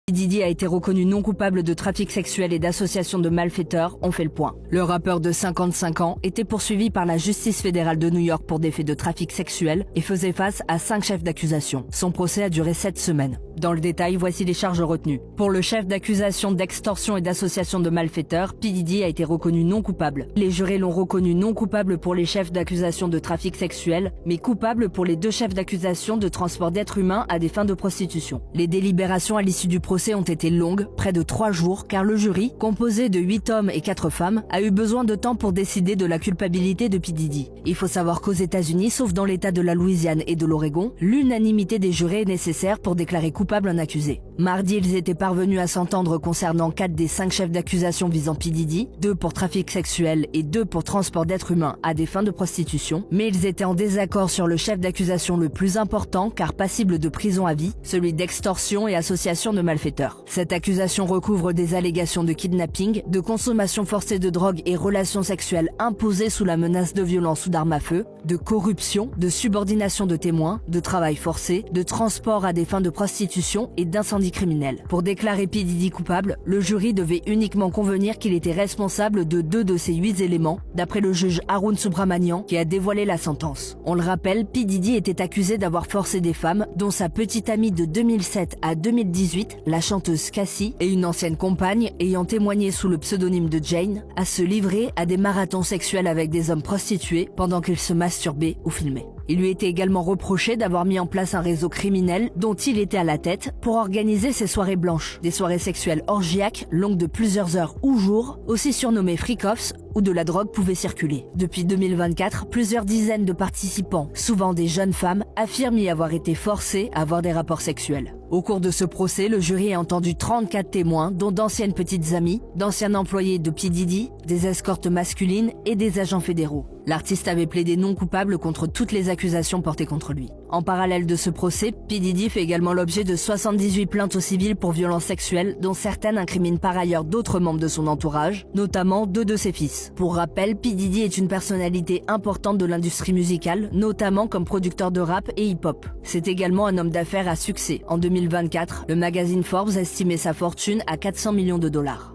P. Diddy a été reconnu non coupable de trafic sexuel et d'association de malfaiteurs, on fait le point. Le rappeur de 55 ans était poursuivi par la justice fédérale de New York pour des faits de trafic sexuel et faisait face à 5 chefs d'accusation. Son procès a duré 7 semaines. Dans le détail, voici les charges retenues. Pour le chef d'accusation d'extorsion et d'association de malfaiteurs, P. Diddy a été reconnu non coupable. Les jurés l'ont reconnu non coupable pour les chefs d'accusation de trafic sexuel, mais coupable pour les 2 chefs d'accusation de transport d'êtres humains à des fins de prostitution. Les délibérations à l'issue du procès ont été longues, près de 3 jours, car le jury, composé de 8 hommes et 4 femmes, a eu besoin de temps pour décider de la culpabilité de P. Diddy. Il faut savoir qu'aux États-Unis, sauf dans l'État de la Louisiane et de l'Oregon, l'unanimité des jurés est nécessaire pour déclarer coupable un accusé. Mardi, ils étaient parvenus à s'entendre concernant 4 des 5 chefs d'accusation visant P. Diddy, 2 pour trafic sexuel et 2 pour transport d'êtres humains à des fins de prostitution, mais ils étaient en désaccord sur le chef d'accusation le plus important car passible de prison à vie, celui d'extorsion et association de malfaiteurs. Cette accusation recouvre des allégations de kidnapping, de consommation forcée de drogue et relations sexuelles imposées sous la menace de violence ou d'armes à feu, de corruption, de subordination de témoins, de travail forcé, de transport à des fins de prostitution et d'incendie criminel. Pour déclarer P. Diddy coupable, le jury devait uniquement convenir qu'il était responsable de 2 de ces 8 éléments, d'après le juge Arun Subramanian qui a dévoilé la sentence. On le rappelle, P. Diddy était accusé d'avoir forcé des femmes, dont sa petite amie de 2007 à 2018, la chanteuse Cassie, et une ancienne compagne ayant témoigné sous le pseudonyme de Jane, à se livrer à des marathons sexuels avec des hommes prostitués pendant qu'ils se masturbaient ou filmaient. Il lui était également reproché d'avoir mis en place un réseau criminel dont il était à la tête pour organiser ses soirées blanches, des soirées sexuelles orgiaques longues de plusieurs heures ou jours, aussi surnommées freak-offs, où de la drogue pouvait circuler. Depuis 2024, plusieurs dizaines de participants, souvent des jeunes femmes, affirment y avoir été forcés à avoir des rapports sexuels. Au cours de ce procès, le jury a entendu 34 témoins, dont d'anciennes petites amies, d'anciens employés de P. Diddy, des escortes masculines et des agents fédéraux. L'artiste avait plaidé non coupable contre toutes les accusations portées contre lui. En parallèle de ce procès, P. Diddy fait également l'objet de 78 plaintes au civil pour violences sexuelles, dont certaines incriminent par ailleurs d'autres membres de son entourage, notamment 2 de ses fils. Pour rappel, P. Diddy est une personnalité importante de l'industrie musicale, notamment comme producteur de rap et hip-hop. C'est également un homme d'affaires à succès. En 2024, le magazine Forbes estimait sa fortune à 400 millions de dollars.